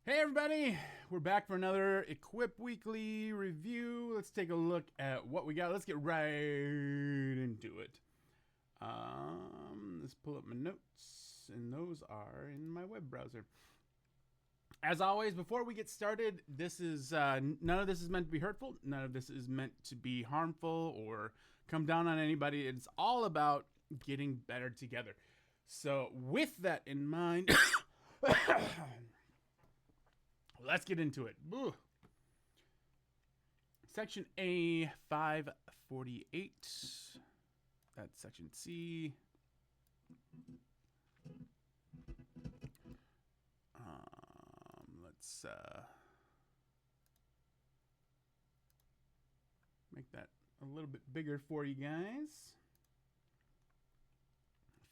Hey everybody, we're back for another Equip Weekly review. Let's take a look at what we got. Let's get right into it. Let's pull up my notes, and those are in my web browser. As always, before we get started, this is none of this is meant to be hurtful. None of this is meant to be harmful or come down on anybody. It's all about getting better together. So, with that in mind. Let's get into it. Ugh. Section A, 548. That's section C. Let's make that a little bit bigger for you guys.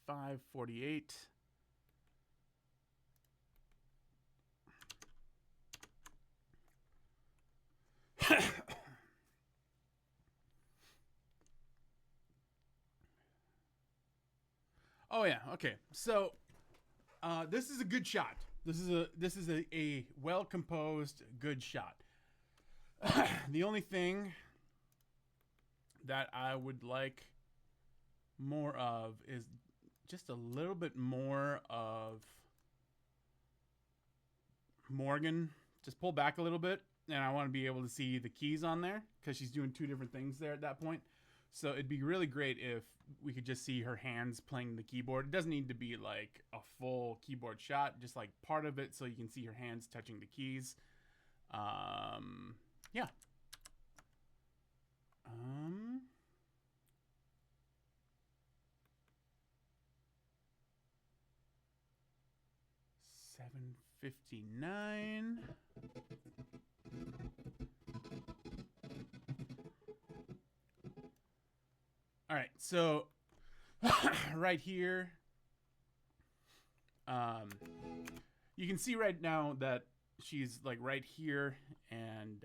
548. Oh yeah, okay. So this is a good shot. This is a well composed good shot. The only thing that I would like more of is just a little bit more of Morgan. Just pull back a little bit, and I want to be able to see the keys on there because she's doing two different things there at that point. So it'd be really great if we could just see her hands playing the keyboard. It doesn't need to be like a full keyboard shot, just like part of it so you can see her hands touching the keys. Yeah. 7:59. All right, so right here, you can see right now that she's like right here, and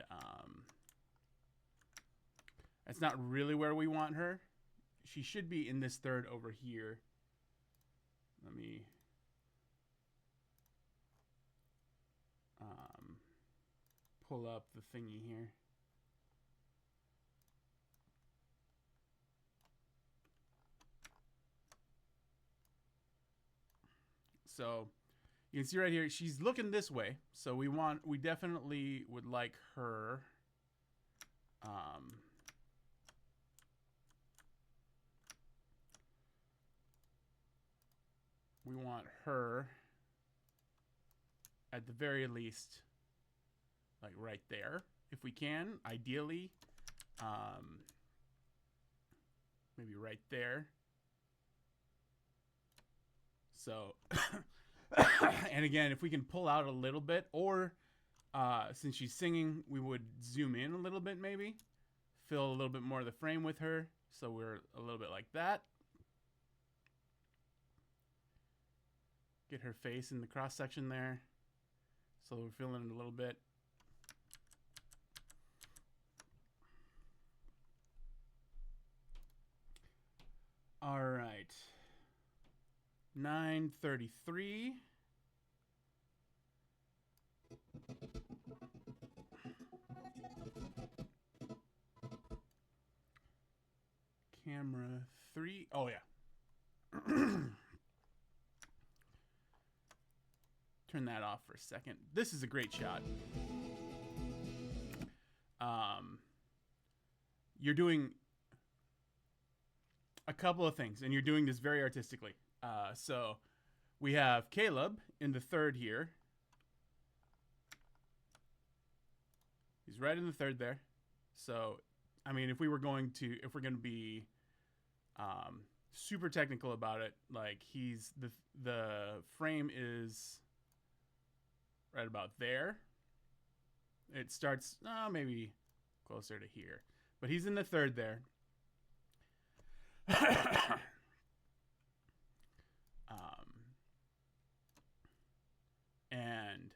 that's not really where we want her. She should be in this third over here. Let me pull up the thingy here. So you can see right here, she's looking this way. So we definitely would like her. We want her at the very least, like right there, if we can. Ideally, maybe right there. So, and again, if we can pull out a little bit, or since she's singing, we would zoom in a little bit, maybe fill a little bit more of the frame with her. So we're a little bit like that. Get her face in the cross section there. So we're filling it a little bit. All right. 9:33. Camera 3. Oh yeah. Turn that off for a second. This is a great shot. You're doing a couple of things, and you're doing this very artistically. So we have Caleb in the third here. He's right in the third there. So, I mean, if we're going to be super technical about it, like the frame is right about there. It starts maybe closer to here, but he's in the third there. And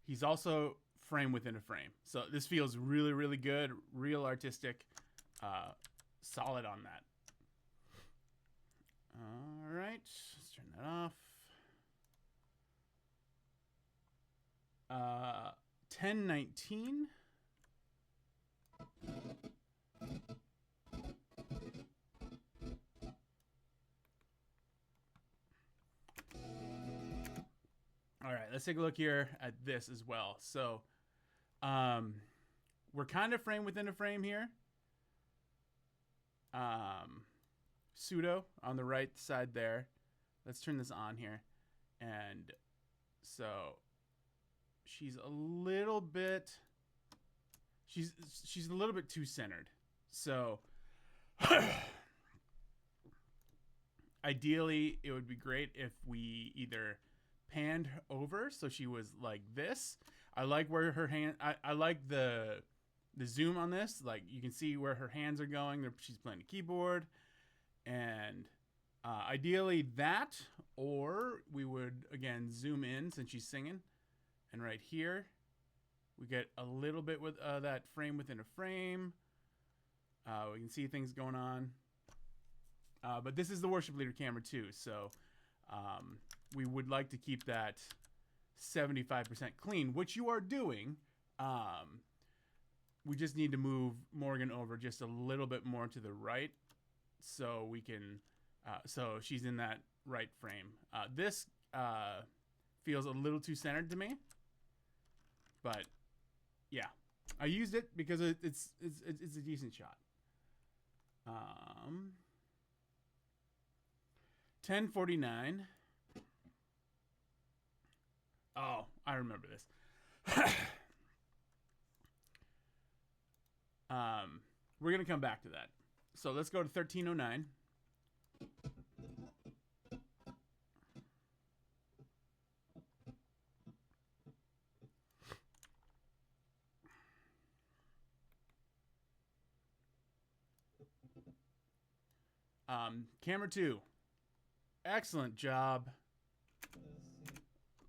he's also frame within a frame. So this feels really, really good, real artistic, solid on that. All right, let's turn that off. 1019. All right, let's take a look here at this as well. So, we're kind of frame within a frame here. Pseudo on the right side there. Let's turn this on here. And so she's a little bit she's a little bit too centered. So ideally it would be great if we either panned over so she was like this. I like where her hand I like the zoom on this. Like you can see where her hands are going. She's playing the keyboard. And ideally that, or we would again zoom in since she's singing, and right here we get a little bit with that frame within a frame. We can see things going on, but this is the worship leader camera too, so we would like to keep that 75% clean, which you are doing. We just need to move Morgan over just a little bit more to the right so we can so she's in that right frame. This feels a little too centered to me, but yeah, I used it because it's a decent shot. 1049. Oh, I remember this. We're gonna come back to that. So let's go to 1309. Camera 2. Excellent job.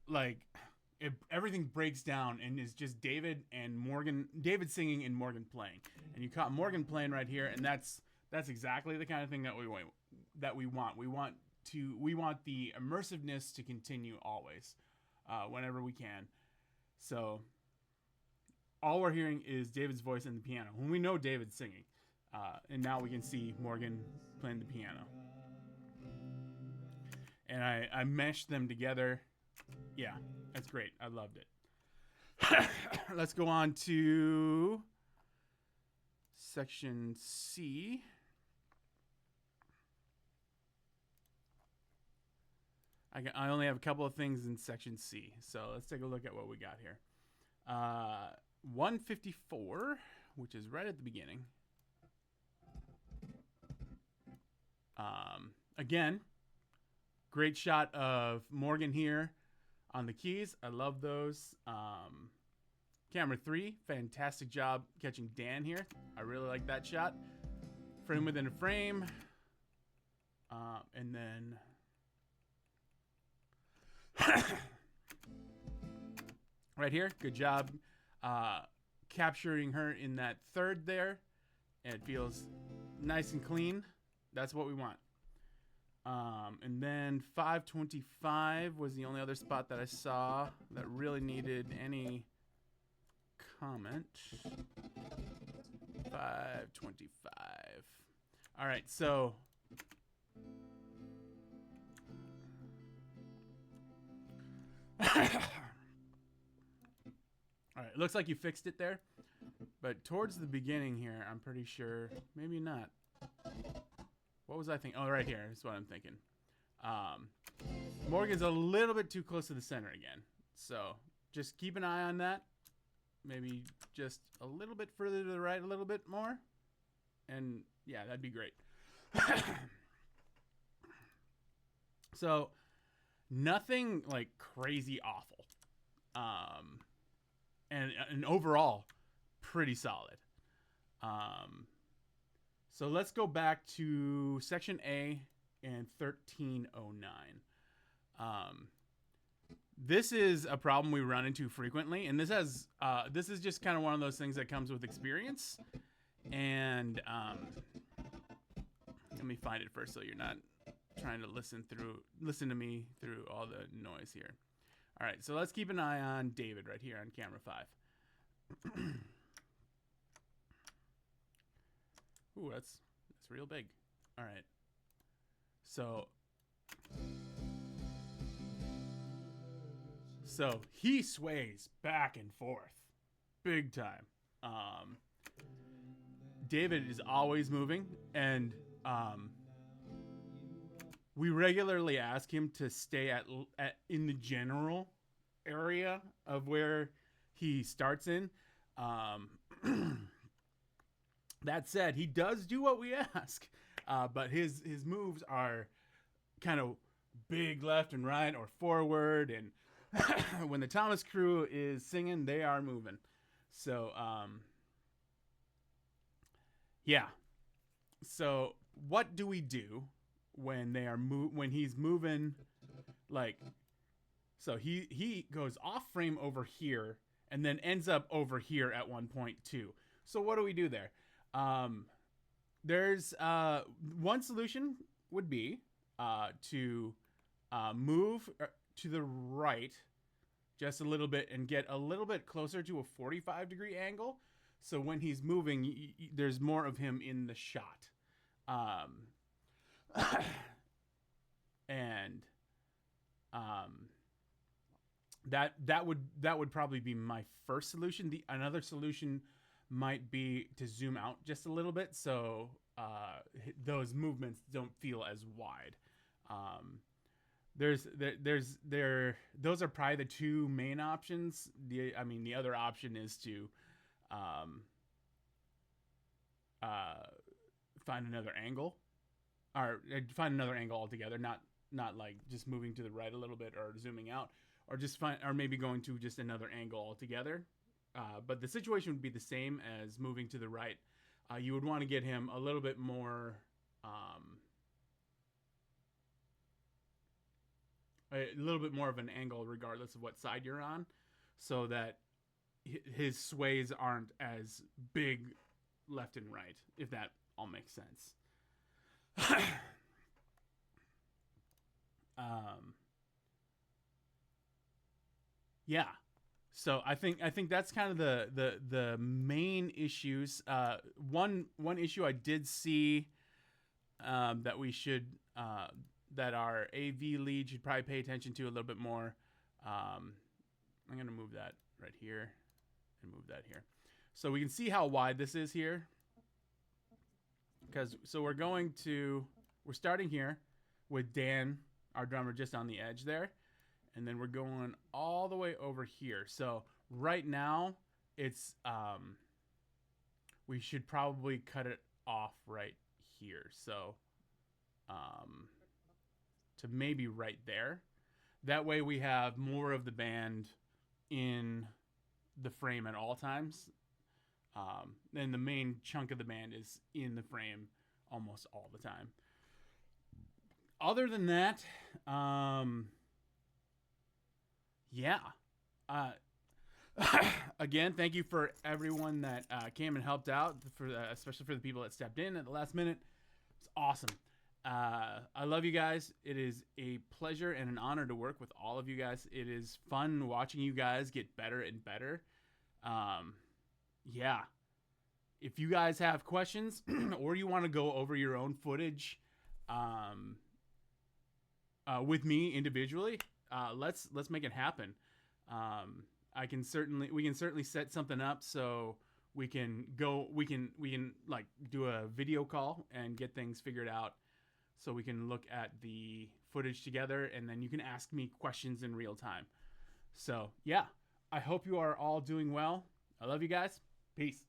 Like, everything breaks down and is just David and Morgan, David singing and Morgan playing. And you caught Morgan playing right here, and that's exactly the kind of thing that we want. We want the immersiveness to continue always, whenever we can. So all we're hearing is David's voice and the piano when we know David's singing, and now we can see Morgan playing the piano. And I meshed them together. Yeah, that's great. I loved it. Let's go on to section C. I only have a couple of things in section C, so let's take a look at what we got here. 154, which is right at the beginning. Again, great shot of Morgan here on the keys. I love those. Camera 3, fantastic job catching Dan here. I really like that shot. Frame within a frame. And then right here, good job capturing her in that third there. And it feels nice and clean. That's what we want. And then 525 was the only other spot that I saw that really needed any comment. 525. All right, so all right, it looks like you fixed it there, but towards the beginning here, I'm pretty sure, maybe not. What was I thinking? Oh, right here is what I'm thinking. Morgan's a little bit too close to the center again. So just keep an eye on that. Maybe just a little bit further to the right, a little bit more. And yeah, that'd be great. So nothing like crazy awful. And overall, pretty solid. So let's go back to section A and 1309. This is a problem we run into frequently, and this is just kind of one of those things that comes with experience. And let me find it first so you're not trying to listen to me through all the noise here. All right, so let's keep an eye on David right here on camera 5. Ooh, that's real big. All right. So he sways back and forth, big time. Um, David is always moving, and we regularly ask him to stay at in the general area of where he starts in. Um, that said, he does do what we ask, but his moves are kind of big left and right or forward, and when the Thomas crew is singing, they are moving. So yeah. So what do we do when they are when he's moving, like, so he goes off frame over here and then ends up over here at one point too. So what do we do there? Um, there's one solution would be to move to the right just a little bit and get a little bit closer to a 45-degree angle. So when he's moving, there's more of him in the shot. And that would probably be my first solution. Another solution might be to zoom out just a little bit so those movements don't feel as wide. Those are probably the two main options. The other option is to find another angle, or find another angle altogether, not like just moving to the right a little bit or zooming out, or maybe going to just another angle altogether. But the situation would be the same as moving to the right. You would want to get him a little bit more of an angle regardless of what side you're on, so that his sways aren't as big left and right, if that all makes sense. Yeah. So I think that's kind of the main issues. One issue I did see that we should that our AV lead should probably pay attention to a little bit more. I'm gonna move that right here and move that here, so we can see how wide this is here. We're starting here with Dan, our drummer, just on the edge there. And then we're going all the way over here. So right now it's, we should probably cut it off right here. So, to maybe right there. That way we have more of the band in the frame at all times. And the main chunk of the band is in the frame almost all the time. Other than that, yeah. Again, thank you for everyone that came and helped out, especially for the people that stepped in at the last minute. It's awesome. I love you guys. It is a pleasure and an honor to work with all of you guys. It is fun watching you guys get better and better. Yeah. If you guys have questions or you want to go over your own footage with me individually, let's make it happen. We can certainly set something up so we can like do a video call and get things figured out, so we can look at the footage together, and then you can ask me questions in real time. So yeah, I hope you are all doing well. I love you guys. Peace.